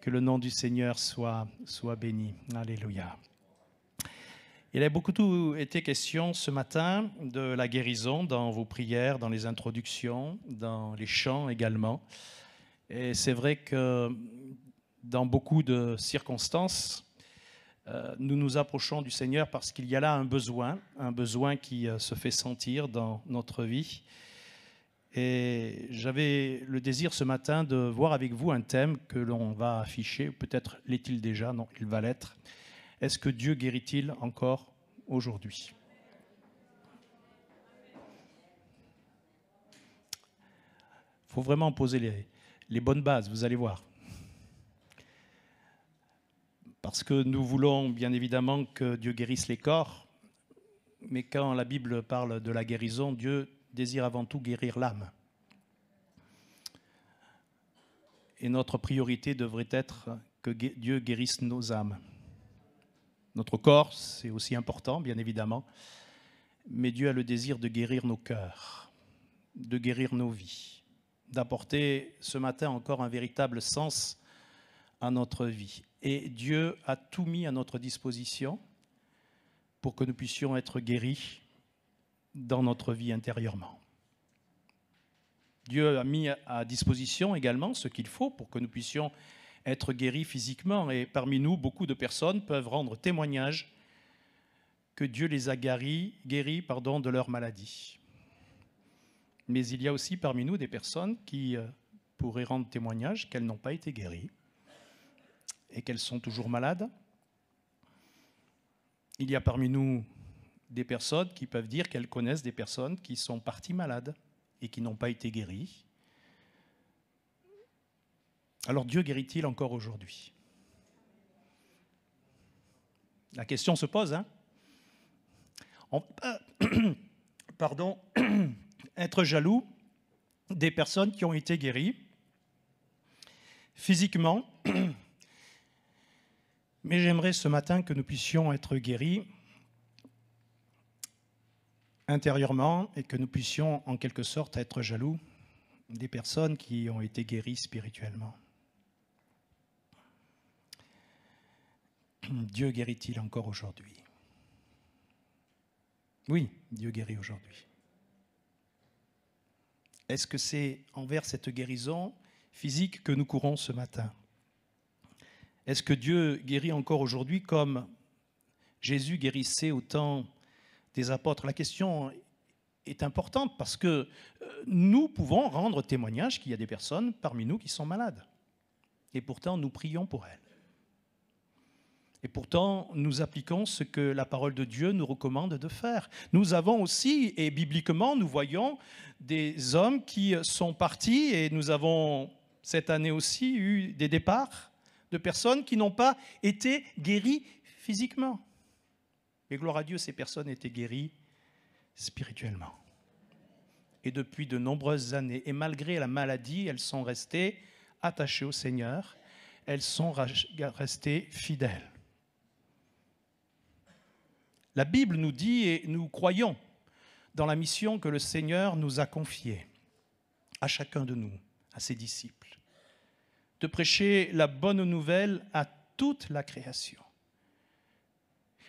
Que le nom du Seigneur soit béni. Alléluia. Il a beaucoup été question ce matin de la guérison dans vos prières, dans les introductions, dans les chants également. Et c'est vrai que dans beaucoup de circonstances, nous nous approchons du Seigneur parce qu'il y a là un besoin qui se fait sentir dans notre vie. Et j'avais le désir ce matin de voir avec vous un thème que l'on va afficher. Peut-être l'est-il déjà, non, il va l'être. Est-ce que Dieu guérit-il encore aujourd'hui ? Il faut vraiment poser les bonnes bases, vous allez voir. Parce que nous voulons bien évidemment que Dieu guérisse les corps, mais quand la Bible parle de la guérison, Dieu désire avant tout guérir l'âme. Et notre priorité devrait être que Dieu guérisse nos âmes. Notre corps, c'est aussi important, bien évidemment, mais Dieu a le désir de guérir nos cœurs, de guérir nos vies, d'apporter ce matin encore un véritable sens à notre vie. Et Dieu a tout mis à notre disposition pour que nous puissions être guéris dans notre vie intérieurement. Dieu a mis à disposition également ce qu'il faut pour que nous puissions être guéris physiquement. Et parmi nous, beaucoup de personnes peuvent rendre témoignage que Dieu les a guéris de leur maladie. Mais il y a aussi parmi nous des personnes qui pourraient rendre témoignage qu'elles n'ont pas été guéries et qu'elles sont toujours malades. Il y a parmi nous des personnes qui peuvent dire qu'elles connaissent des personnes qui sont parties malades et qui n'ont pas été guéries. Alors Dieu guérit-il encore aujourd'hui ? La question se pose, hein ? On peut être jaloux des personnes qui ont été guéries physiquement, mais j'aimerais ce matin que nous puissions être guéris intérieurement et que nous puissions en quelque sorte être jaloux des personnes qui ont été guéries spirituellement. Dieu guérit-il encore aujourd'hui ? Oui, Dieu guérit aujourd'hui. Est-ce que c'est envers cette guérison physique que nous courons ce matin ? Est-ce que Dieu guérit encore aujourd'hui comme Jésus guérissait au temps des apôtres ? La question est importante parce que nous pouvons rendre témoignage qu'il y a des personnes parmi nous qui sont malades. Et pourtant, nous prions pour elles. Et pourtant, nous appliquons ce que la parole de Dieu nous recommande de faire. Nous avons aussi, et bibliquement, nous voyons des hommes qui sont partis, et nous avons cette année aussi eu des départs de personnes qui n'ont pas été guéries physiquement. Et gloire à Dieu, ces personnes étaient guéries spirituellement. Et depuis de nombreuses années, et malgré la maladie, elles sont restées attachées au Seigneur, elles sont restées fidèles. La Bible nous dit, et nous croyons dans la mission que le Seigneur nous a confiée, à chacun de nous, à ses disciples, de prêcher la bonne nouvelle à toute la création.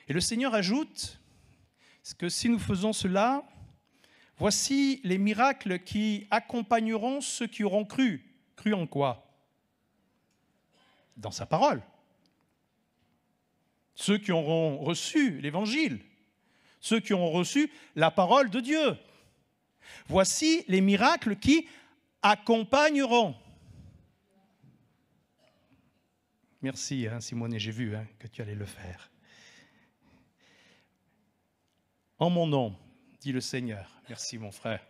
Et le Seigneur ajoute que si nous faisons cela, voici les miracles qui accompagneront ceux qui auront cru. Cru en quoi ? Dans sa parole. Ceux qui auront reçu l'Évangile, ceux qui auront reçu la parole de Dieu. Voici les miracles qui accompagneront. Merci, Simone, j'ai vu que tu allais le faire. En mon nom, dit le Seigneur. Merci, mon frère.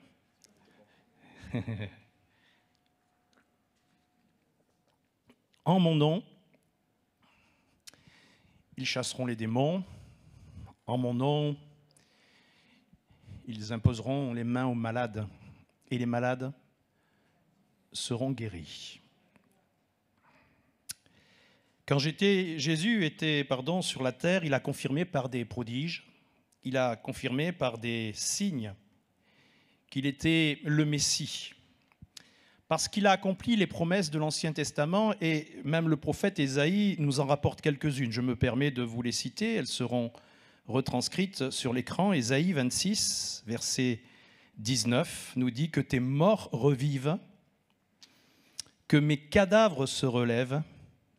En mon nom, ils chasseront les démons. En mon nom, ils imposeront les mains aux malades. Et les malades seront guéris. Quand Jésus était sur la terre, il a confirmé par des prodiges, il a confirmé par des signes qu'il était le Messie. parce qu'il a accompli les promesses de l'Ancien Testament et même le prophète Ésaïe nous en rapporte quelques-unes. Je me permets de vous les citer, elles seront retranscrites sur l'écran. Ésaïe 26, verset 19, nous dit que tes morts revivent, que mes cadavres se relèvent.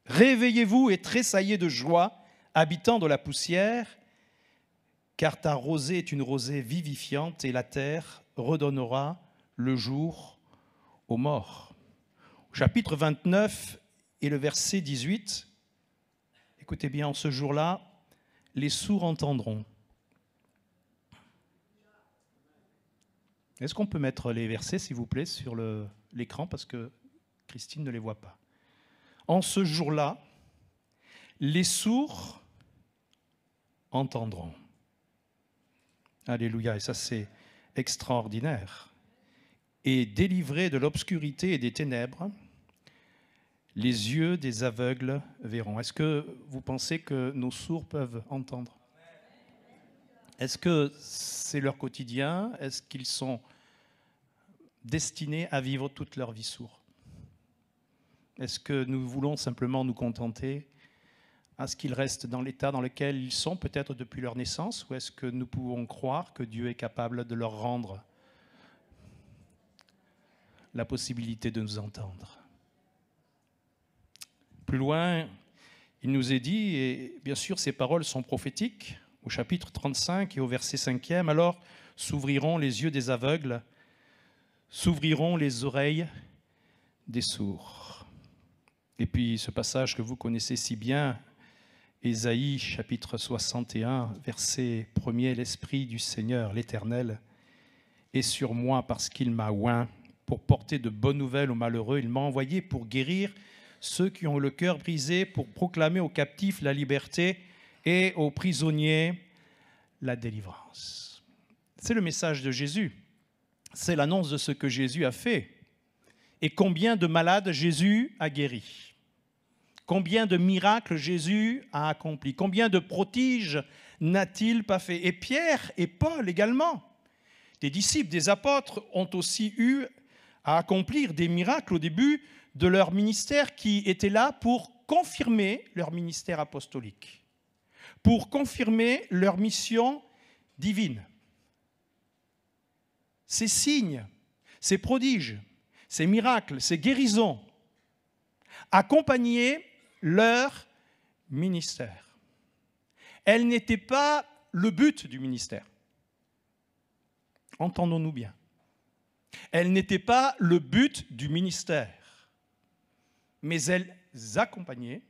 Réveillez-vous et tressaillez de joie, habitants de la poussière, car ta rosée est une rosée vivifiante et la terre redonnera le jour aux morts. Au chapitre 29 et le verset 18, écoutez bien, en ce jour-là, les sourds entendront. Est-ce qu'on peut mettre les versets, s'il vous plaît, sur l'écran, parce que Christine ne les voit pas. En ce jour-là, les sourds entendront. Alléluia, et ça c'est extraordinaire. Et délivrés de l'obscurité et des ténèbres, les yeux des aveugles verront. Est-ce que vous pensez que nos sourds peuvent entendre? Est-ce que c'est leur quotidien? Est-ce qu'ils sont destinés à vivre toute leur vie sourds? Est-ce que nous voulons simplement nous contenter à ce qu'ils restent dans l'état dans lequel ils sont, peut-être depuis leur naissance, ou est-ce que nous pouvons croire que Dieu est capable de leur rendre la possibilité de nous entendre? Plus loin, il nous est dit, et bien sûr ces paroles sont prophétiques, au chapitre 35 et au verset 5e, alors s'ouvriront les yeux des aveugles, s'ouvriront les oreilles des sourds. Et puis ce passage que vous connaissez si bien, Ésaïe chapitre 61, verset 1er, l'Esprit du Seigneur, l'Éternel, est sur moi parce qu'il m'a oint pour porter de bonnes nouvelles aux malheureux. Il m'a envoyé pour guérir ceux qui ont le cœur brisé, pour proclamer aux captifs la liberté et aux prisonniers la délivrance. C'est le message de Jésus. C'est l'annonce de ce que Jésus a fait. Et combien de malades Jésus a guéris. Combien de miracles Jésus a accomplis. Combien de prodiges n'a-t-il pas fait. Et Pierre et Paul également, des disciples, des apôtres, ont aussi eu à accomplir des miracles au début de leur ministère qui étaient là pour confirmer leur ministère apostolique, pour confirmer leur mission divine. Ces signes, ces prodiges, ces miracles, ces guérisons accompagnaient leur ministère. Elles n'étaient pas le but du ministère. Entendons-nous bien. Elles n'étaient pas le but du ministère, mais elles accompagnaient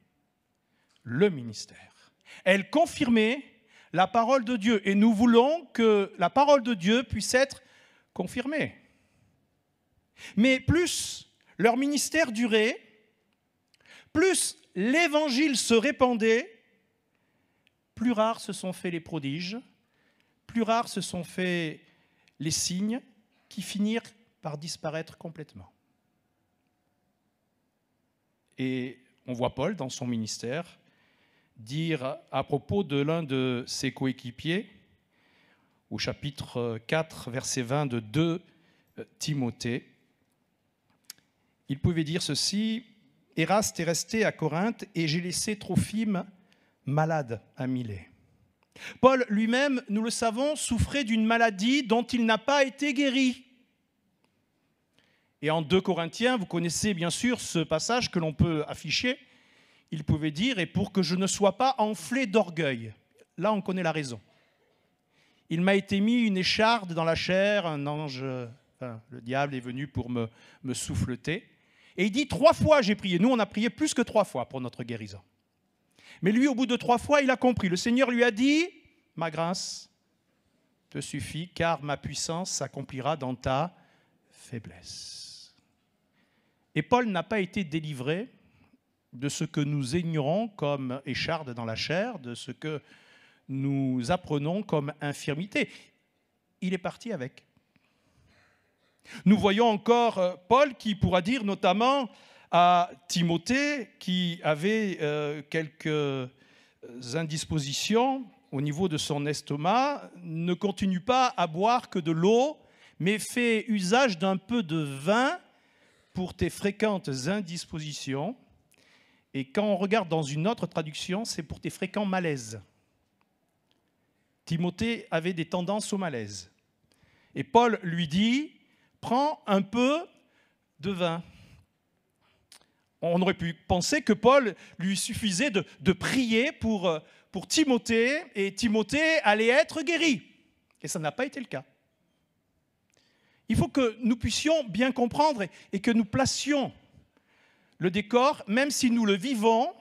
le ministère. Elles confirmaient la parole de Dieu. Et nous voulons que la parole de Dieu puisse être confirmée. Mais plus leur ministère durait, plus l'évangile se répandait, plus rares se sont faits les prodiges, plus rares se sont faits les signes qui finirent par disparaître complètement. Et on voit Paul dans son ministère dire à propos de l'un de ses coéquipiers, au chapitre 4, verset 20 de 2 Timothée, il pouvait dire ceci: « Éraste est resté à Corinthe et j'ai laissé Trophime malade à Milet. » Paul lui-même, nous le savons, souffrait d'une maladie dont il n'a pas été guéri. Et en 2 Corinthiens, vous connaissez bien sûr ce passage que l'on peut afficher. Il pouvait dire « Et pour que je ne sois pas enflé d'orgueil », là on connaît la raison. Il m'a été mis une écharde dans la chair, un ange, le diable est venu pour me souffleter. Et il dit 3 fois j'ai prié. Nous on a prié plus que 3 fois pour notre guérison. Mais lui, au bout de 3 fois, il a compris. Le Seigneur lui a dit « Ma grâce te suffit, car ma puissance s'accomplira dans ta faiblesse. » Et Paul n'a pas été délivré de ce que nous ignorons comme écharde dans la chair, de ce que nous apprenons comme infirmité. Il est parti avec. Nous voyons encore Paul qui pourra dire notamment à Timothée, qui avait quelques indispositions au niveau de son estomac, ne continue pas à boire que de l'eau, mais fait usage d'un peu de vin pour tes fréquentes indispositions. Et quand on regarde dans une autre traduction, c'est pour tes fréquents malaises. Timothée avait des tendances au malaise. Et Paul lui dit, prends un peu de vin. On aurait pu penser que Paul lui suffisait de prier pour Timothée, et Timothée allait être guéri. Et ça n'a pas été le cas. Il faut que nous puissions bien comprendre et que nous placions le décor, même si nous le vivons,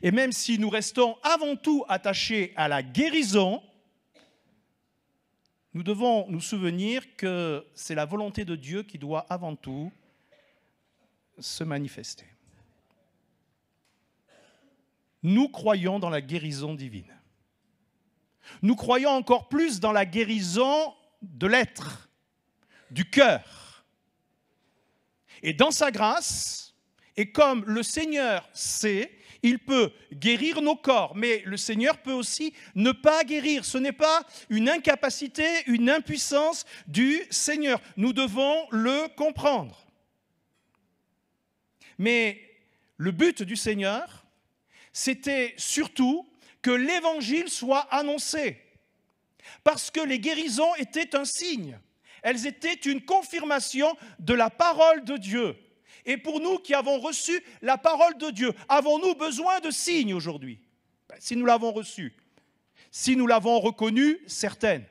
et même si nous restons avant tout attachés à la guérison, nous devons nous souvenir que c'est la volonté de Dieu qui doit avant tout se manifester. Nous croyons dans la guérison divine. Nous croyons encore plus dans la guérison de l'être, du cœur. Et dans sa grâce, et comme le Seigneur sait, il peut guérir nos corps, mais le Seigneur peut aussi ne pas guérir. Ce n'est pas une incapacité, une impuissance du Seigneur. Nous devons le comprendre. Mais le but du Seigneur, c'était surtout que l'Évangile soit annoncé. Parce que les guérisons étaient un signe. Elles étaient une confirmation de la parole de Dieu. Et pour nous qui avons reçu la parole de Dieu, avons-nous besoin de signes aujourd'hui? Si nous l'avons reçu, si nous l'avons reconnu, certaines.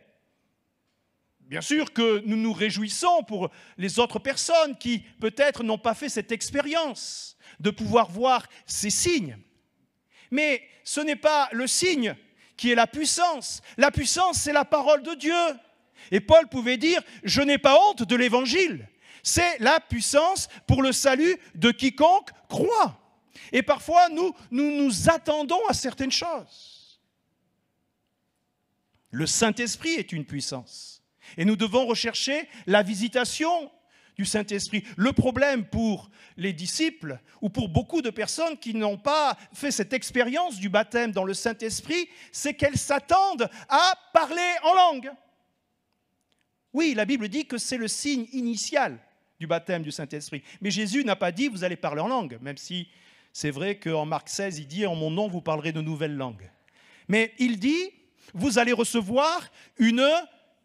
Bien sûr que nous nous réjouissons pour les autres personnes qui peut-être n'ont pas fait cette expérience de pouvoir voir ces signes. Mais ce n'est pas le signe qui est la puissance. La puissance, c'est la parole de Dieu. Et Paul pouvait dire, je n'ai pas honte de l'évangile. C'est la puissance pour le salut de quiconque croit. Et parfois, nous attendons à certaines choses. Le Saint-Esprit est une puissance. Et nous devons rechercher la visitation du Saint-Esprit. Le problème pour les disciples, ou pour beaucoup de personnes qui n'ont pas fait cette expérience du baptême dans le Saint-Esprit, c'est qu'elles s'attendent à parler en langue. Oui, la Bible dit que c'est le signe initial du baptême du Saint-Esprit. Mais Jésus n'a pas dit « vous allez parler en langue », même si c'est vrai qu'en Marc 16, il dit « en mon nom, vous parlerez de nouvelles langues ». Mais il dit « vous allez recevoir une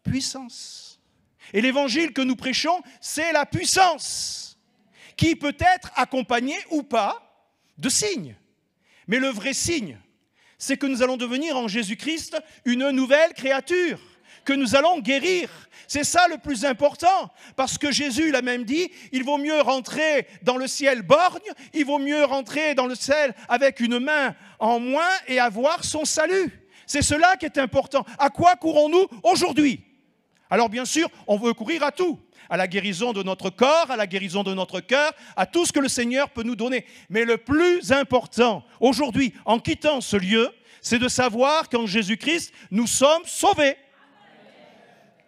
puissance ». Et l'évangile que nous prêchons, c'est la puissance, qui peut être accompagnée ou pas de signes. Mais le vrai signe, c'est que nous allons devenir en Jésus-Christ une nouvelle créature, que nous allons guérir. C'est ça le plus important, parce que Jésus l'a même dit, il vaut mieux rentrer dans le ciel borgne, il vaut mieux rentrer dans le ciel avec une main en moins et avoir son salut. C'est cela qui est important. À quoi courons-nous aujourd'hui? Alors bien sûr, on veut courir à tout, à la guérison de notre corps, à la guérison de notre cœur, à tout ce que le Seigneur peut nous donner. Mais le plus important aujourd'hui, en quittant ce lieu, c'est de savoir qu'en Jésus-Christ, nous sommes sauvés.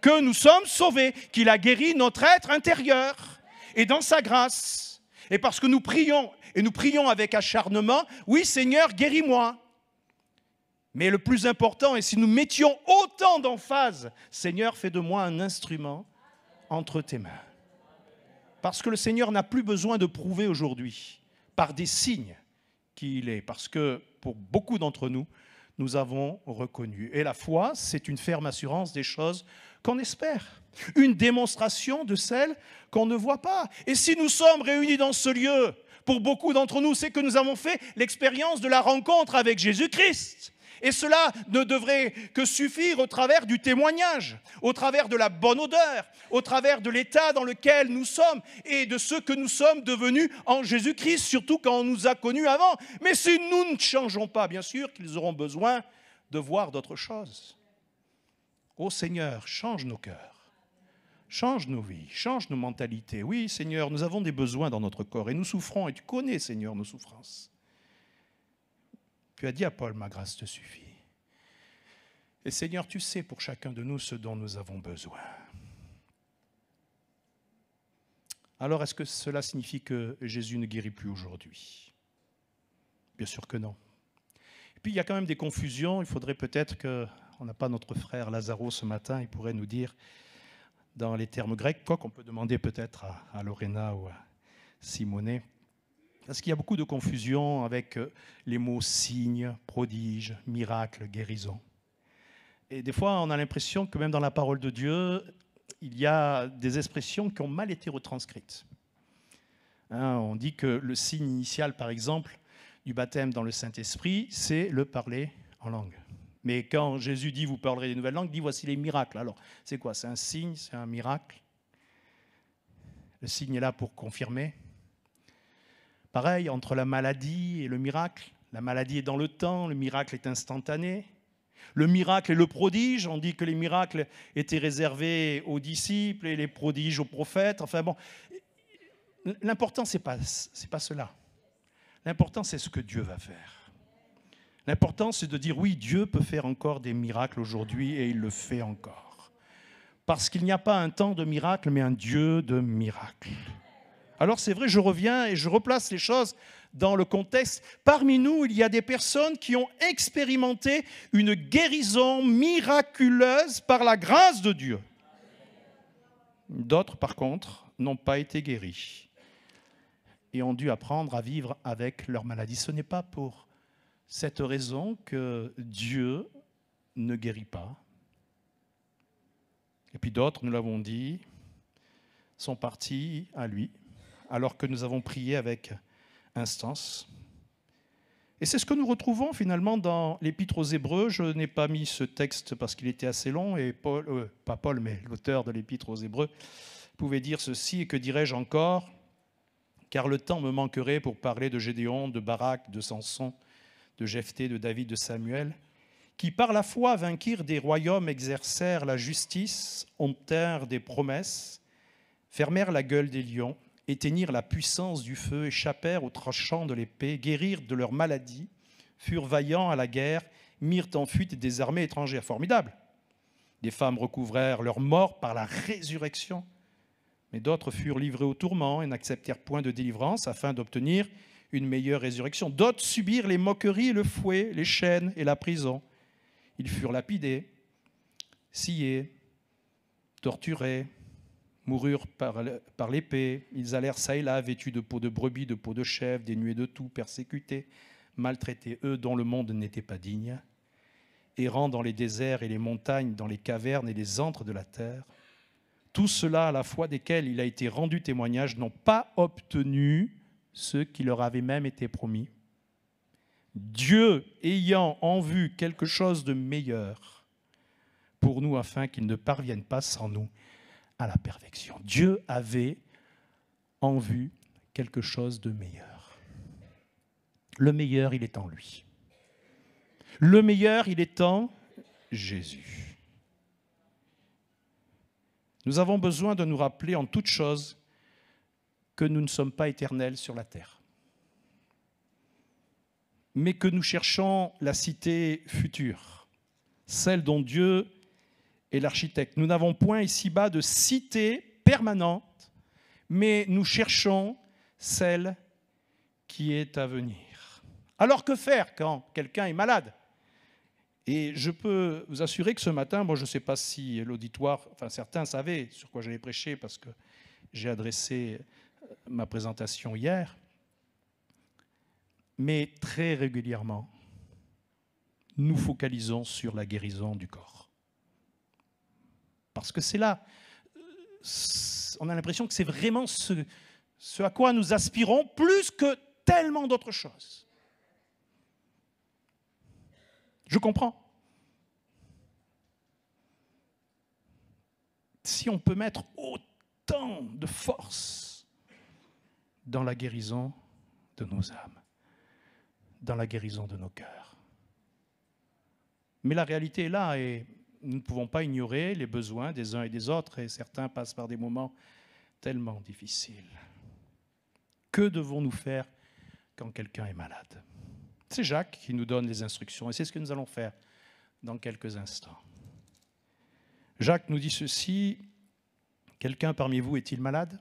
Que nous sommes sauvés, qu'il a guéri notre être intérieur, et dans sa grâce. Et parce que nous prions, et nous prions avec acharnement, oui Seigneur, guéris-moi. Mais le plus important, et si nous mettions autant d'emphase, Seigneur, fais de moi un instrument entre tes mains. Parce que le Seigneur n'a plus besoin de prouver aujourd'hui, par des signes, qui il est. Parce que pour beaucoup d'entre nous, nous avons reconnu. Et la foi, c'est une ferme assurance des choses qu'on espère. Une démonstration de celles qu'on ne voit pas. Et si nous sommes réunis dans ce lieu, pour beaucoup d'entre nous, c'est que nous avons fait l'expérience de la rencontre avec Jésus-Christ. Et cela ne devrait que suffire au travers du témoignage, au travers de la bonne odeur, au travers de l'état dans lequel nous sommes et de ce que nous sommes devenus en Jésus-Christ, surtout quand on nous a connus avant. Mais si nous ne changeons pas, bien sûr qu'ils auront besoin de voir d'autres choses. Ô Seigneur, change nos cœurs, change nos vies, change nos mentalités. Oui, Seigneur, nous avons des besoins dans notre corps et nous souffrons, et tu connais, Seigneur, nos souffrances. Tu as dit à Paul, ma grâce te suffit. Et Seigneur, tu sais pour chacun de nous ce dont nous avons besoin. Alors, est-ce que cela signifie que Jésus ne guérit plus aujourd'hui? Bien sûr que non. Et puis, il y a quand même des confusions. Il faudrait peut-être qu'on n'a pas notre frère Lazaro ce matin. Il pourrait nous dire dans les termes grecs, quoi qu'on peut demander peut-être à Lorena ou à Simonet. Parce qu'il y a beaucoup de confusion avec les mots signe, prodige, miracle, guérison. Et des fois, on a l'impression que même dans la parole de Dieu, il y a des expressions qui ont mal été retranscrites. On dit que le signe initial, par exemple, du baptême dans le Saint-Esprit, c'est le parler en langue. Mais quand Jésus dit « vous parlerez des nouvelles langues », il dit « voici les miracles ». Alors, c'est quoi? C'est un signe, c'est un miracle? Le signe est là pour confirmer. Pareil, entre la maladie et le miracle. La maladie est dans le temps, le miracle est instantané. Le miracle et le prodige, on dit que les miracles étaient réservés aux disciples et les prodiges aux prophètes. Enfin bon, l'important, c'est pas cela. L'important, c'est ce que Dieu va faire. L'important, c'est de dire oui, Dieu peut faire encore des miracles aujourd'hui et il le fait encore. Parce qu'il n'y a pas un temps de miracle, mais un Dieu de miracles. Alors c'est vrai, je reviens et je replace les choses dans le contexte. Parmi nous, il y a des personnes qui ont expérimenté une guérison miraculeuse par la grâce de Dieu. D'autres, par contre, n'ont pas été guéris et ont dû apprendre à vivre avec leur maladie. Ce n'est pas pour cette raison que Dieu ne guérit pas. Et puis d'autres, nous l'avons dit, sont partis à lui, alors que nous avons prié avec instance. Et c'est ce que nous retrouvons finalement dans l'Épître aux Hébreux. Je n'ai pas mis ce texte parce qu'il était assez long, et pas Paul, mais l'auteur de l'Épître aux Hébreux pouvait dire ceci, et que dirais-je encore, car le temps me manquerait pour parler de Gédéon, de Barak, de Samson, de Jephthé, de David, de Samuel, qui par la foi vainquirent des royaumes, exercèrent la justice, obtinrent des promesses, fermèrent la gueule des lions, éteignirent la puissance du feu, échappèrent aux tranchants de l'épée, guérirent de leur maladie, furent vaillants à la guerre, mirent en fuite des armées étrangères. Formidable. Des femmes recouvrèrent leur mort par la résurrection, mais d'autres furent livrés au tourment et n'acceptèrent point de délivrance afin d'obtenir une meilleure résurrection. D'autres subirent les moqueries, le fouet, les chaînes et la prison. Ils furent lapidés, sciés, torturés, moururent par l'épée. Ils allèrent çà et là, vêtus de peau de brebis, de peau de chèvre, dénués de tout, persécutés, maltraités, eux dont le monde n'était pas digne, errant dans les déserts et les montagnes, dans les cavernes et les antres de la terre. Tout cela, à la fois desquels il a été rendu témoignage, n'ont pas obtenu ce qui leur avait même été promis. Dieu ayant en vue quelque chose de meilleur pour nous, afin qu'ils ne parviennent pas sans nous à la perfection. Dieu avait en vue quelque chose de meilleur. Le meilleur, il est en lui. Le meilleur, il est en Jésus. Nous avons besoin de nous rappeler en toute chose que nous ne sommes pas éternels sur la terre, mais que nous cherchons la cité future, celle dont Dieu est l'architecte. Nous n'avons point ici-bas de cité permanente, mais nous cherchons celle qui est à venir. Alors que faire quand quelqu'un est malade? Et je peux vous assurer que ce matin, moi je ne sais pas si l'auditoire, enfin certains savaient sur quoi j'allais prêcher parce que j'ai adressé ma présentation hier, mais très régulièrement, nous focalisons sur la guérison du corps. Parce que c'est là, on a l'impression que c'est vraiment ce à quoi nous aspirons plus que tellement d'autres choses. Je comprends. Si on peut mettre autant de force dans la guérison de nos âmes, dans la guérison de nos cœurs. Mais la réalité est là et nous ne pouvons pas ignorer les besoins des uns et des autres, et certains passent par des moments tellement difficiles. Que devons-nous faire quand quelqu'un est malade? C'est Jacques qui nous donne les instructions, et c'est ce que nous allons faire dans quelques instants. Jacques nous dit ceci: quelqu'un parmi vous est-il malade?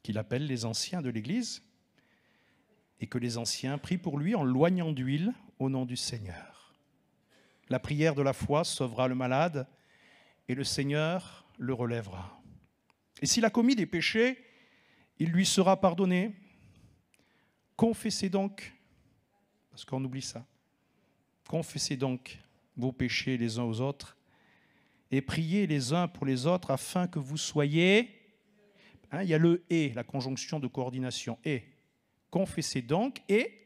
Qu'il appelle les anciens de l'Église, et que les anciens prient pour lui en loignant d'huile au nom du Seigneur. La prière de la foi sauvera le malade, et le Seigneur le relèvera. Et s'il a commis des péchés, il lui sera pardonné. Confessez donc, parce qu'on oublie ça, confessez donc vos péchés les uns aux autres et priez les uns pour les autres afin que vous soyez... il y a le « et », la conjonction de coordination « et ». Confessez donc et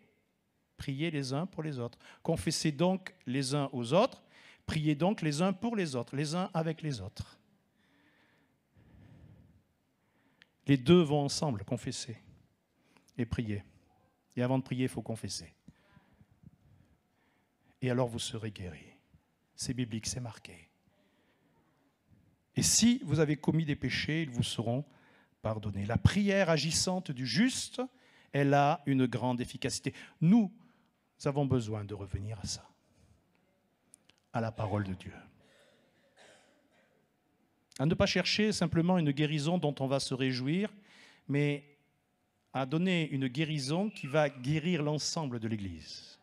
priez les uns pour les autres. Confessez donc les uns aux autres, priez donc les uns pour les autres, les uns avec les autres. Les deux vont ensemble, confesser et prier. Et avant de prier, il faut confesser. Et alors vous serez guéris. C'est biblique, c'est marqué. Et si vous avez commis des péchés, ils vous seront pardonnés. La prière agissante du juste, elle a une grande efficacité. Nous avons besoin de revenir à ça, à la parole de Dieu. À ne pas chercher simplement une guérison dont on va se réjouir, mais à donner une guérison qui va guérir l'ensemble de l'Église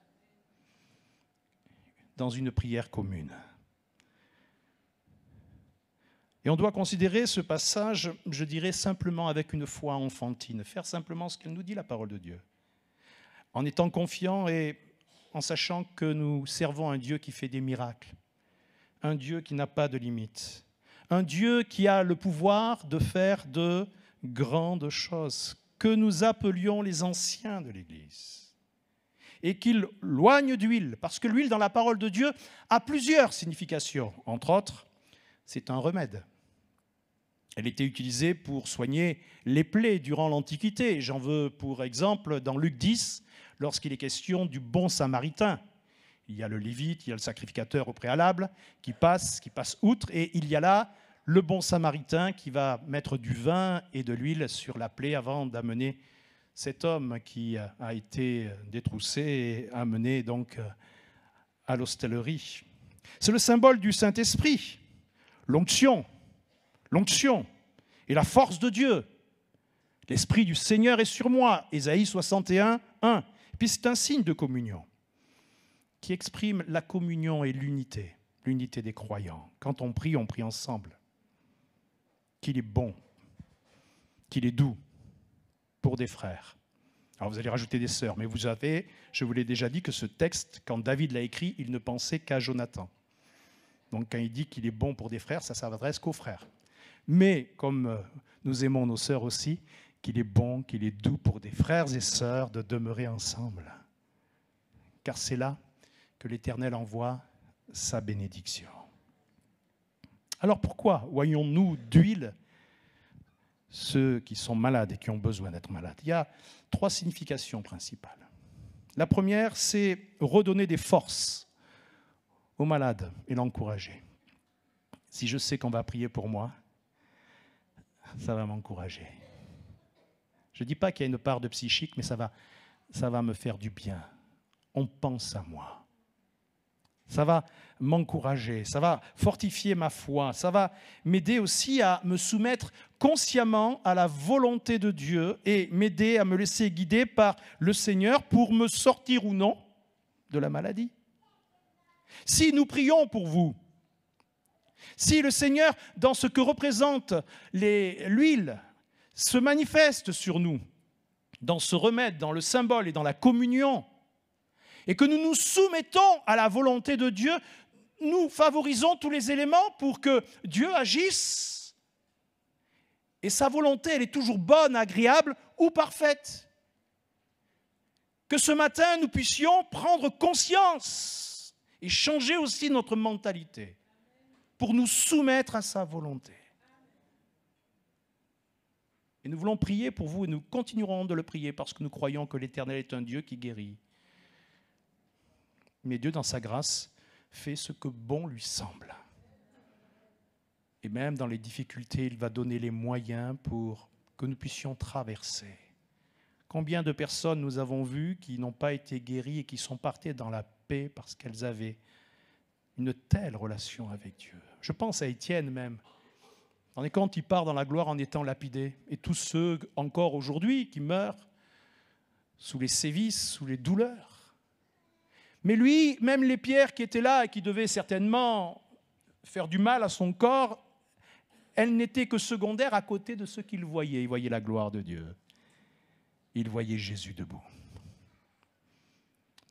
dans une prière commune. Et on doit considérer ce passage, je dirais, simplement avec une foi enfantine, faire simplement ce qu'elle nous dit, la parole de Dieu, en étant confiant et en sachant que nous servons un Dieu qui fait des miracles, un Dieu qui n'a pas de limites, un Dieu qui a le pouvoir de faire de grandes choses, que nous appelions les anciens de l'Église, et qu'il loigne d'huile, parce que l'huile dans la parole de Dieu a plusieurs significations. Entre autres, c'est un remède. Elle était utilisée pour soigner les plaies durant l'Antiquité. J'en veux pour exemple dans Luc 10, lorsqu'il est question du bon samaritain. Il y a le lévite, il y a le sacrificateur au préalable qui passe outre, et il y a là le bon samaritain qui va mettre du vin et de l'huile sur la plaie avant d'amener cet homme qui a été détroussé et amené donc à l'hostellerie. C'est le symbole du Saint-Esprit, l'onction et la force de Dieu. L'Esprit du Seigneur est sur moi, Ésaïe 61, 1. Puis c'est un signe de communion qui exprime la communion et l'unité des croyants. Quand on prie ensemble. Qu'il est bon, qu'il est doux pour des frères. Alors vous allez rajouter des sœurs, mais je vous l'ai déjà dit que ce texte, quand David l'a écrit, il ne pensait qu'à Jonathan. Donc quand il dit qu'il est bon pour des frères, ça s'adresse qu'aux frères. Mais comme nous aimons nos sœurs aussi, qu'il est bon, qu'il est doux pour des frères et sœurs de demeurer ensemble. Car c'est là que l'Éternel envoie sa bénédiction. Alors pourquoi voyons-nous d'huile ceux qui sont malades et qui ont besoin d'être malades? Il y a 3 significations principales. La première, c'est redonner des forces aux malades et l'encourager. Si je sais qu'on va prier pour moi, ça va m'encourager. Je ne dis pas qu'il y a une part de psychique, mais ça va me faire du bien. On pense à moi. Ça va m'encourager, ça va fortifier ma foi, ça va m'aider aussi à me soumettre consciemment à la volonté de Dieu et m'aider à me laisser guider par le Seigneur pour me sortir ou non de la maladie. Si nous prions pour vous, si le Seigneur, dans ce que représente l'huile, se manifeste sur nous, dans ce remède, dans le symbole et dans la communion, et que nous nous soumettons à la volonté de Dieu, nous favorisons tous les éléments pour que Dieu agisse. Et sa volonté, elle est toujours bonne, agréable ou parfaite. Que ce matin, nous puissions prendre conscience et changer aussi notre mentalité pour nous soumettre à sa volonté. Et nous voulons prier pour vous et nous continuerons de le prier parce que nous croyons que l'Éternel est un Dieu qui guérit. Mais Dieu, dans sa grâce, fait ce que bon lui semble. Et même dans les difficultés, il va donner les moyens pour que nous puissions traverser. Combien de personnes nous avons vues qui n'ont pas été guéries et qui sont parties dans la paix parce qu'elles avaient une telle relation avec Dieu. Je pense à Étienne même. Vous vous rendez compte, il part dans la gloire en étant lapidé. Et tous ceux encore aujourd'hui qui meurent sous les sévices, sous les douleurs. Mais lui, même les pierres qui étaient là et qui devaient certainement faire du mal à son corps, elle n'était que secondaire à côté de ce qu'il voyait. Il voyait la gloire de Dieu. Il voyait Jésus debout.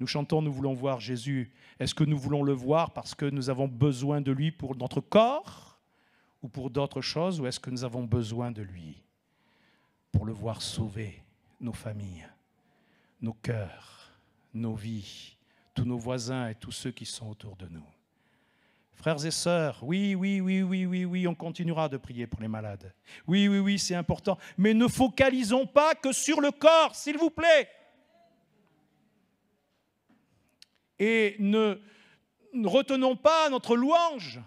Nous chantons, nous voulons voir Jésus. Est-ce que nous voulons le voir parce que nous avons besoin de lui pour notre corps ou pour d'autres choses, ou est-ce que nous avons besoin de lui pour le voir sauver nos familles, nos cœurs, nos vies, tous nos voisins et tous ceux qui sont autour de nous? Frères et sœurs, oui, on continuera de prier pour les malades. Oui, c'est important. Mais ne focalisons pas que sur le corps, s'il vous plaît. Et ne retenons pas notre louange,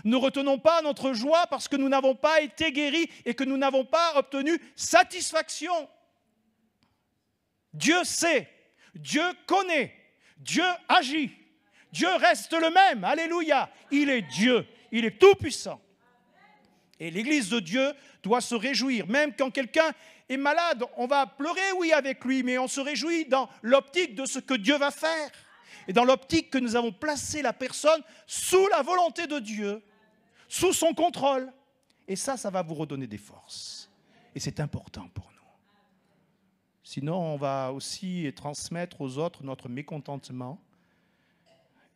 ne retenons pas notre joie parce que nous n'avons pas été guéris et que nous n'avons pas obtenu satisfaction. Dieu sait, Dieu connaît, Dieu agit. Dieu reste le même, alléluia. Il est Dieu, il est tout puissant. Et l'Église de Dieu doit se réjouir. Même quand quelqu'un est malade, on va pleurer, oui, avec lui, mais on se réjouit dans l'optique de ce que Dieu va faire. Et dans l'optique que nous avons placé la personne sous la volonté de Dieu, sous son contrôle. Et ça va vous redonner des forces. Et c'est important pour nous. Sinon, on va aussi transmettre aux autres notre mécontentement.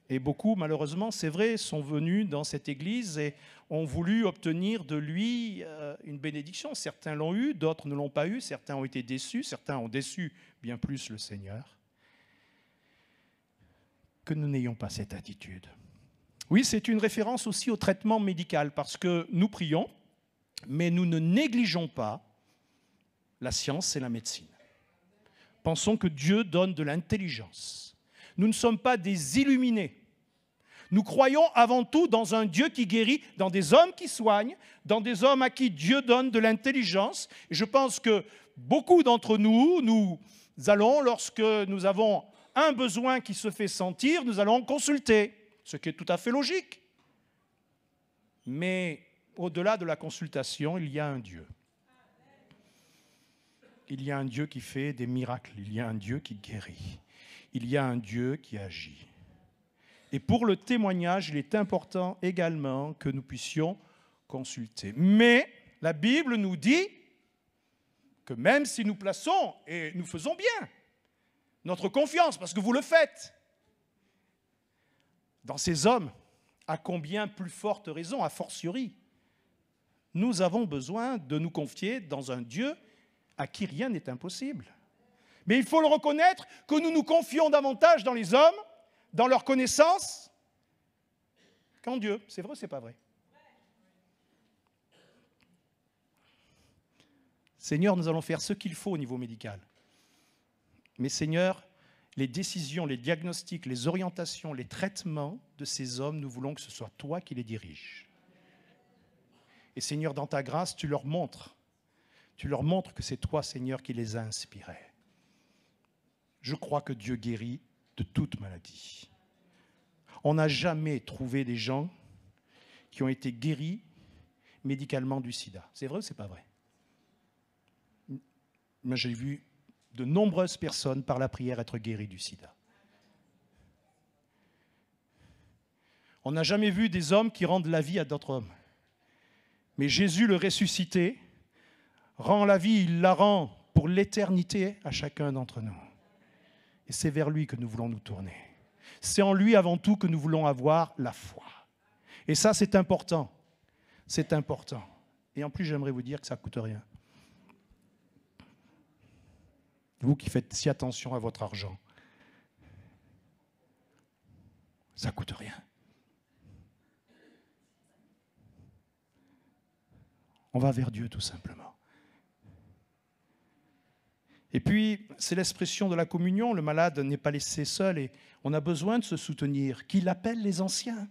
Et beaucoup, malheureusement, c'est vrai, sont venus dans cette église et ont voulu obtenir de lui une bénédiction. Certains l'ont eu, d'autres ne l'ont pas eu, certains ont été déçus, certains ont déçu bien plus le Seigneur. Que nous n'ayons pas cette attitude. Oui, c'est une référence aussi au traitement médical, parce que nous prions, mais nous ne négligeons pas la science et la médecine. Pensons que Dieu donne de l'intelligence. Nous ne sommes pas des illuminés. Nous croyons avant tout dans un Dieu qui guérit, dans des hommes qui soignent, dans des hommes à qui Dieu donne de l'intelligence. Et je pense que beaucoup d'entre nous, nous allons, lorsque nous avons un besoin qui se fait sentir, nous allons consulter, ce qui est tout à fait logique. Mais au-delà de la consultation, il y a un Dieu. Il y a un Dieu qui fait des miracles, il y a un Dieu qui guérit. Il y a un Dieu qui agit. Et pour le témoignage, il est important également que nous puissions consulter. Mais la Bible nous dit que même si nous plaçons, et nous faisons bien, notre confiance, parce que vous le faites, dans ces hommes, à combien plus forte raison, a fortiori, nous avons besoin de nous confier dans un Dieu à qui rien n'est impossible. Mais il faut le reconnaître que nous nous confions davantage dans les hommes, dans leur connaissance, qu'en Dieu. C'est vrai ou c'est pas vrai? Seigneur, nous allons faire ce qu'il faut au niveau médical. Mais Seigneur, les décisions, les diagnostics, les orientations, les traitements de ces hommes, nous voulons que ce soit toi qui les diriges. Et Seigneur, dans ta grâce, tu leur montres que c'est toi, Seigneur, qui les a inspirés. Je crois que Dieu guérit de toute maladie. On n'a jamais trouvé des gens qui ont été guéris médicalement du sida. C'est vrai ou c'est pas vrai? Moi, j'ai vu de nombreuses personnes par la prière être guéries du sida. On n'a jamais vu des hommes qui rendent la vie à d'autres hommes. Mais Jésus, le ressuscité, rend la vie, il la rend pour l'éternité à chacun d'entre nous. Et c'est vers lui que nous voulons nous tourner. C'est en lui avant tout que nous voulons avoir la foi. Et ça, c'est important. C'est important. Et en plus, j'aimerais vous dire que ça ne coûte rien. Vous qui faites si attention à votre argent, ça ne coûte rien. On va vers Dieu tout simplement. Et puis, c'est l'expression de la communion. Le malade n'est pas laissé seul et on a besoin de se soutenir. Qu'il appelle les anciens.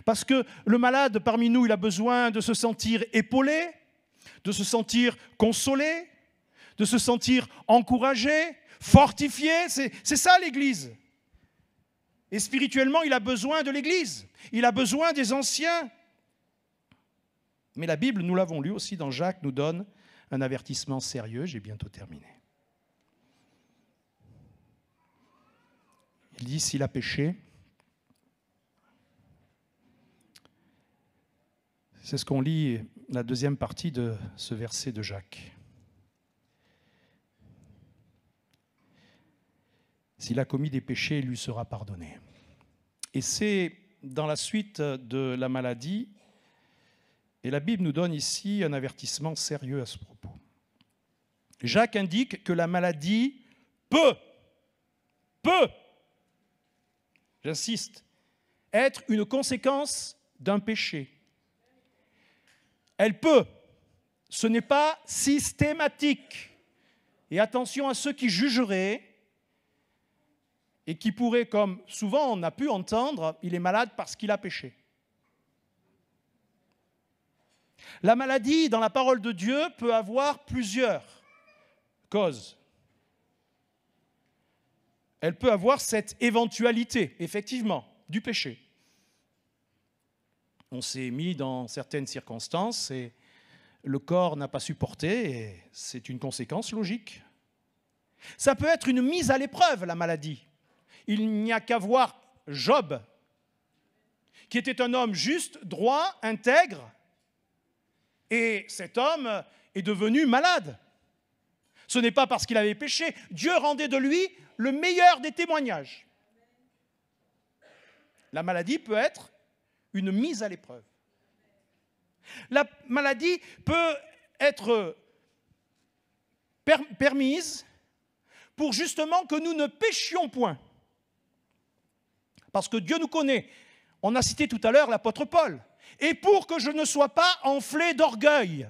Parce que le malade parmi nous, il a besoin de se sentir épaulé, de se sentir consolé, de se sentir encouragé, fortifié. C'est ça l'Église. Et spirituellement, il a besoin de l'Église. Il a besoin des anciens. Mais la Bible, nous l'avons lu aussi dans Jacques, nous donne un avertissement sérieux. J'ai bientôt terminé. Il dit, s'il a péché, C'est ce qu'on lit, la deuxième partie de ce verset de Jacques. S'il a commis des péchés, il lui sera pardonné. Et c'est dans la suite de la maladie, et la Bible nous donne ici un avertissement sérieux à ce propos. Jacques indique que la maladie peut, j'insiste, être une conséquence d'un péché. Elle peut, ce n'est pas systématique. Et attention à ceux qui jugeraient et qui pourraient, comme souvent on a pu entendre, il est malade parce qu'il a péché. La maladie, dans la parole de Dieu, peut avoir plusieurs causes. Elle peut avoir cette éventualité, effectivement, du péché. On s'est mis dans certaines circonstances et le corps n'a pas supporté et c'est une conséquence logique. Ça peut être une mise à l'épreuve, la maladie. Il n'y a qu'à voir Job, qui était un homme juste, droit, intègre, et cet homme est devenu malade. Ce n'est pas parce qu'il avait péché. Dieu rendait de lui le meilleur des témoignages. La maladie peut être une mise à l'épreuve. La maladie peut être permise pour justement que nous ne péchions point. Parce que Dieu nous connaît. On a cité tout à l'heure l'apôtre Paul. Et pour que je ne sois pas enflé d'orgueil,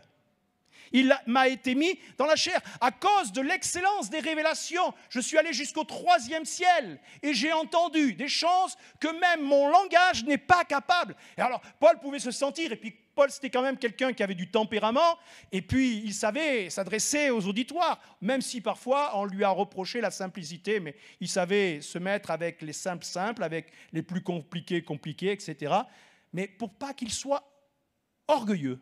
il m'a été mis dans la chair. À cause de l'excellence des révélations, je suis allé jusqu'au 3e ciel et j'ai entendu des choses que même mon langage n'est pas capable. Et alors, Paul pouvait se sentir, et puis Paul, c'était quand même quelqu'un qui avait du tempérament, et puis il savait s'adresser aux auditoires, même si parfois on lui a reproché la simplicité, mais il savait se mettre avec les simples, avec les plus compliqués, etc. Mais pour pas qu'il soit orgueilleux,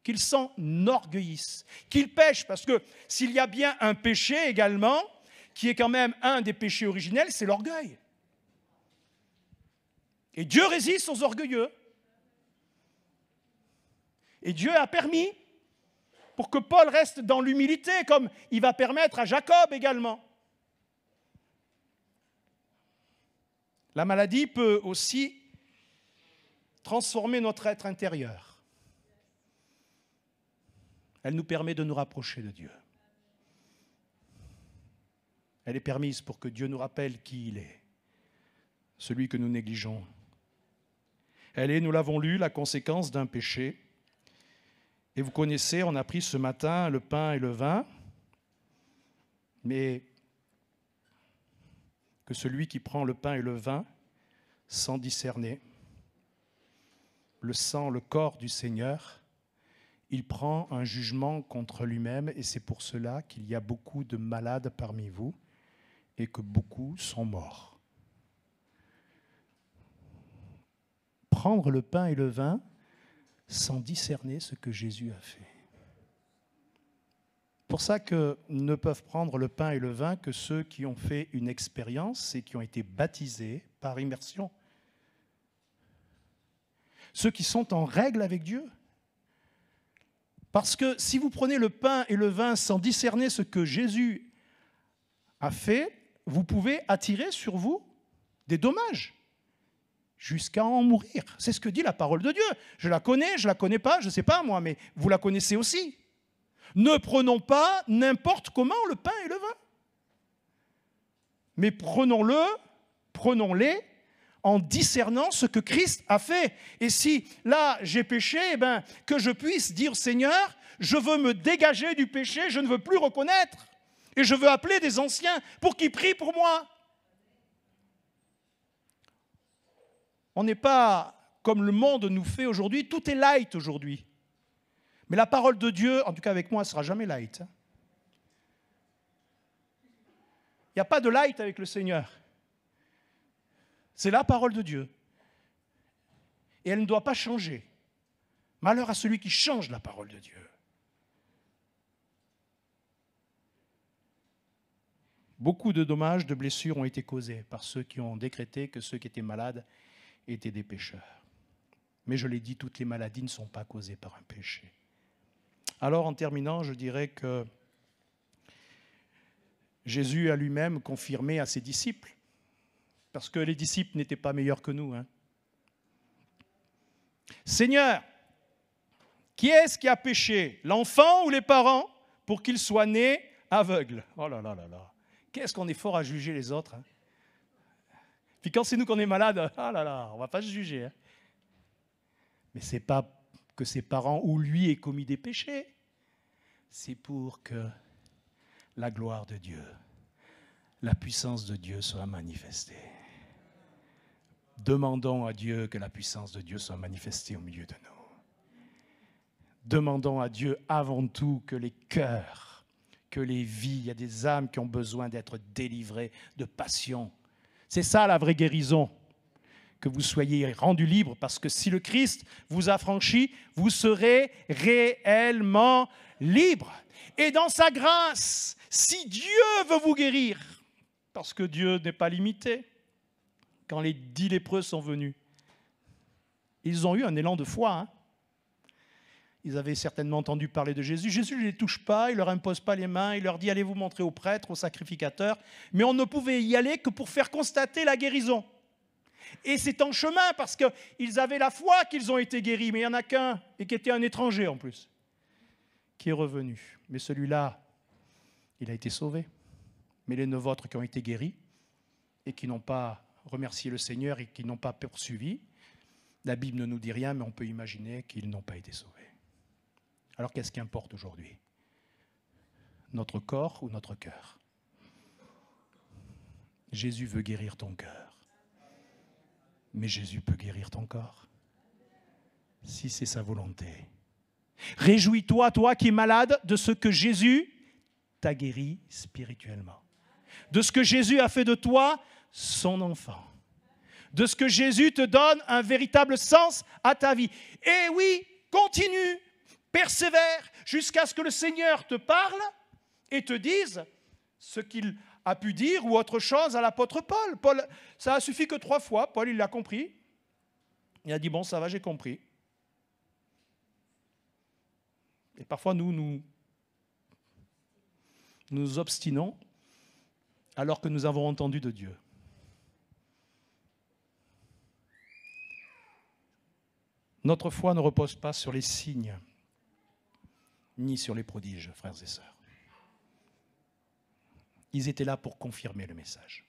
qu'il s'enorgueillisse, qu'il pêche, parce que s'il y a bien un péché également, qui est quand même un des péchés originels, c'est l'orgueil. Et Dieu résiste aux orgueilleux. Et Dieu a permis pour que Paul reste dans l'humilité, comme il va permettre à Jacob également. La maladie peut aussi transformer notre être intérieur. Elle nous permet de nous rapprocher de Dieu. Elle est permise pour que Dieu nous rappelle qui il est, celui que nous négligeons. Elle est, nous l'avons lu, la conséquence d'un péché. Et vous connaissez, on a pris ce matin le pain et le vin, mais que celui qui prend le pain et le vin sans discerner le sang, le corps du Seigneur, il prend un jugement contre lui-même, et c'est pour cela qu'il y a beaucoup de malades parmi vous et que beaucoup sont morts. Prendre le pain et le vin sans discerner ce que Jésus a fait. Pour ça que ne peuvent prendre le pain et le vin que ceux qui ont fait une expérience et qui ont été baptisés par immersion. Ceux qui sont en règle avec Dieu. Parce que si vous prenez le pain et le vin sans discerner ce que Jésus a fait, vous pouvez attirer sur vous des dommages jusqu'à en mourir. C'est ce que dit la parole de Dieu. Je la connais pas, je ne sais pas moi, mais vous la connaissez aussi. Ne prenons pas n'importe comment le pain et le vin. Mais prenons-les en discernant ce que Christ a fait. Et si là j'ai péché, que je puisse dire Seigneur, je veux me dégager du péché, je ne veux plus reconnaître. Et je veux appeler des anciens pour qu'ils prient pour moi. On n'est pas comme le monde nous fait aujourd'hui, tout est light aujourd'hui. Mais la parole de Dieu, en tout cas avec moi, elle ne sera jamais light. Il n'y a pas de light avec le Seigneur. C'est la parole de Dieu. Et elle ne doit pas changer. Malheur à celui qui change la parole de Dieu. Beaucoup de dommages, de blessures ont été causés par ceux qui ont décrété que ceux qui étaient malades étaient des pécheurs. Mais je l'ai dit, toutes les maladies ne sont pas causées par un péché. Alors, en terminant, je dirais que Jésus a lui-même confirmé à ses disciples, parce que les disciples n'étaient pas meilleurs que nous. Seigneur, qui est-ce qui a péché, l'enfant ou les parents, pour qu'il soit né aveugle? Oh là là là là, qu'est-ce qu'on est fort à juger les autres. Puis quand c'est nous qu'on est malade, ah là là, on ne va pas se juger. Mais ce n'est pas que ses parents ou lui aient commis des péchés, c'est pour que la gloire de Dieu, la puissance de Dieu soit manifestée. Demandons à Dieu que la puissance de Dieu soit manifestée au milieu de nous. Demandons à Dieu avant tout que les cœurs, que les vies, il y a des âmes qui ont besoin d'être délivrées de passion. C'est ça la vraie guérison, que vous soyez rendus libres, parce que si le Christ vous a franchi, vous serez réellement libres. Et dans sa grâce, si Dieu veut vous guérir, parce que Dieu n'est pas limité, quand les 10 lépreux sont venus, ils ont eu un élan de foi. Ils avaient certainement entendu parler de Jésus. Jésus ne les touche pas, il ne leur impose pas les mains, il leur dit « Allez vous montrer aux prêtres, aux sacrificateurs ». Mais on ne pouvait y aller que pour faire constater la guérison. Et c'est en chemin, parce qu'ils avaient la foi qu'ils ont été guéris. Mais il n'y en a qu'un, et qui était un étranger en plus, qui est revenu. Mais celui-là, il a été sauvé. Mais les 9 autres qui ont été guéris, et qui n'ont pas remercié le Seigneur, et qui n'ont pas poursuivi, la Bible ne nous dit rien, mais on peut imaginer qu'ils n'ont pas été sauvés. Alors qu'est-ce qui importe aujourd'hui? Notre corps ou notre cœur? Jésus veut guérir ton cœur. Mais Jésus peut guérir ton corps, si c'est sa volonté. Réjouis-toi, toi qui es malade, de ce que Jésus t'a guéri spirituellement. De ce que Jésus a fait de toi son enfant. De ce que Jésus te donne un véritable sens à ta vie. Et oui, continue, persévère, jusqu'à ce que le Seigneur te parle et te dise ce qu'il a pu dire ou autre chose à l'apôtre Paul. Paul, ça a suffi que 3 fois. Paul, il l'a compris. Il a dit, bon, ça va, j'ai compris. Et parfois, nous obstinons alors que nous avons entendu de Dieu. Notre foi ne repose pas sur les signes, ni sur les prodiges, frères et sœurs. Ils étaient là pour confirmer le message.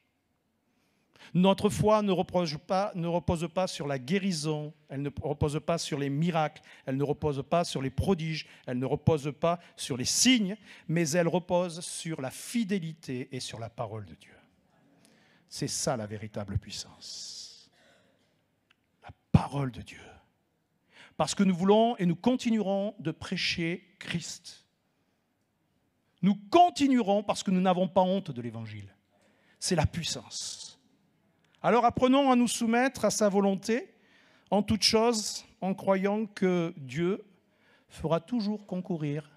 Notre foi ne repose pas sur la guérison, elle ne repose pas sur les miracles, elle ne repose pas sur les prodiges, elle ne repose pas sur les signes, mais elle repose sur la fidélité et sur la parole de Dieu. C'est ça la véritable puissance. La parole de Dieu. Parce que nous voulons et nous continuerons de prêcher Christ. Nous continuerons parce que nous n'avons pas honte de l'Évangile. C'est la puissance. Alors apprenons à nous soumettre à sa volonté en toutes choses, en croyant que Dieu fera toujours concourir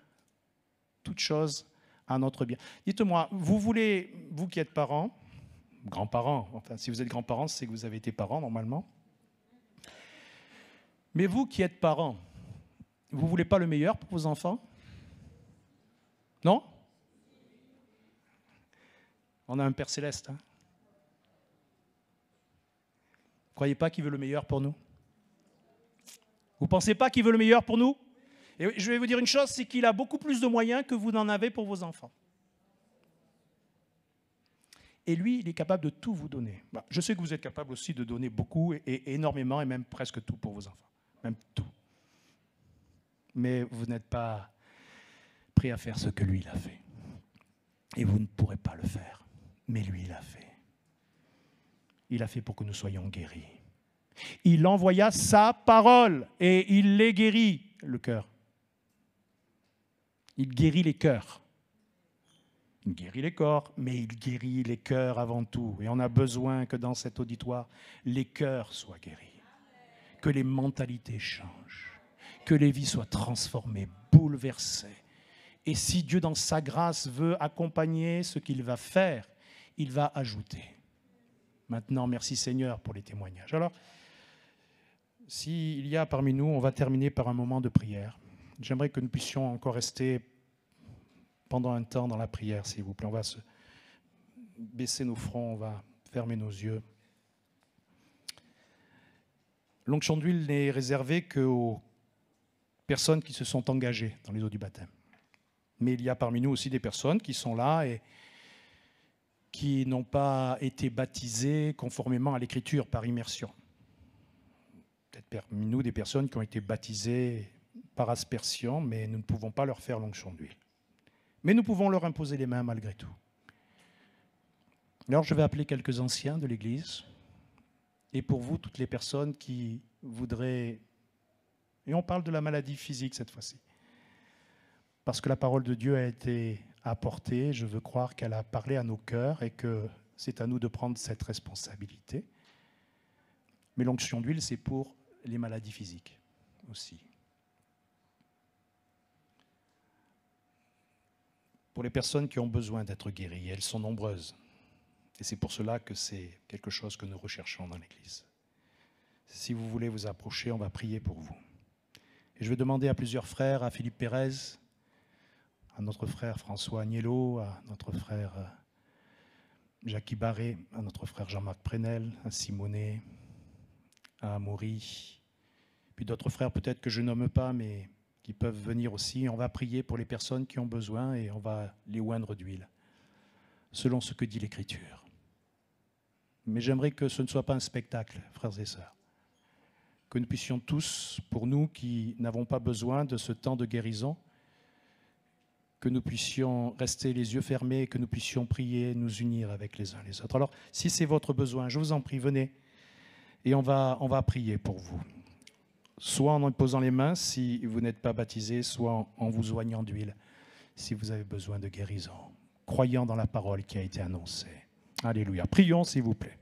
toutes choses à notre bien. Dites-moi, vous qui êtes parents, grands-parents, enfin si vous êtes grands-parents, c'est que vous avez été parents normalement. Mais vous qui êtes parents, vous ne voulez pas le meilleur pour vos enfants? Non? On a un Père Céleste. Vous ne croyez pas qu'il veut le meilleur pour nous? Vous ne pensez pas qu'il veut le meilleur pour nous? Et je vais vous dire une chose, c'est qu'il a beaucoup plus de moyens que vous n'en avez pour vos enfants. Et lui, il est capable de tout vous donner. Je sais que vous êtes capable aussi de donner beaucoup et énormément, et même presque tout pour vos enfants. Même tout. Mais vous n'êtes pas prêt à faire ce que lui, il a fait. Et vous ne pourrez pas le faire. Mais lui, il a fait. Il a fait pour que nous soyons guéris. Il envoya sa parole et il les guérit, le cœur. Il guérit les cœurs. Il guérit les corps, mais il guérit les cœurs avant tout. Et on a besoin que dans cet auditoire, les cœurs soient guéris. Que les mentalités changent. Que les vies soient transformées, bouleversées. Et si Dieu, dans sa grâce, veut accompagner ce qu'il va faire, il va ajouter. Maintenant, merci Seigneur pour les témoignages. Alors, S'il y a parmi nous, on va terminer par un moment de prière. J'aimerais que nous puissions encore rester pendant un temps dans la prière, s'il vous plaît. On va se baisser nos fronts, on va fermer nos yeux. L'onction d'huile n'est réservée qu'aux personnes qui se sont engagées dans les eaux du baptême. Mais il y a parmi nous aussi des personnes qui sont là et qui n'ont pas été baptisées conformément à l'Écriture par immersion. Peut-être parmi nous des personnes qui ont été baptisées par aspersion, mais nous ne pouvons pas leur faire l'onction d'huile. Mais nous pouvons leur imposer les mains malgré tout. Alors je vais appeler quelques anciens de l'Église. Et pour vous, toutes les personnes qui voudraient... Et on parle de la maladie physique cette fois-ci. Parce que la parole de Dieu a été apportée, je veux croire qu'elle a parlé à nos cœurs et que c'est à nous de prendre cette responsabilité. Mais l'onction d'huile, c'est pour les maladies physiques aussi. Pour les personnes qui ont besoin d'être guéries, elles sont nombreuses. Et c'est pour cela que c'est quelque chose que nous recherchons dans l'Église. Si vous voulez vous approcher, on va prier pour vous. Et je vais demander à plusieurs frères, à Philippe Pérez, à notre frère François Agnello, à notre frère Jackie Barré, à notre frère Jean-Marc Prenel, à Simonet, à Amaury, puis d'autres frères peut-être que je nomme pas, mais qui peuvent venir aussi. On va prier pour les personnes qui ont besoin et on va les oindre d'huile, selon ce que dit l'Écriture. Mais j'aimerais que ce ne soit pas un spectacle, frères et sœurs. Que nous puissions tous, pour nous qui n'avons pas besoin de ce temps de guérison, que nous puissions rester les yeux fermés, que nous puissions prier, nous unir avec les uns les autres. Alors, si c'est votre besoin, je vous en prie, venez et on va prier pour vous. Soit en imposant les mains si vous n'êtes pas baptisé, soit en vous oignant d'huile si vous avez besoin de guérison, croyant dans la parole qui a été annoncée. Alléluia. Prions, s'il vous plaît.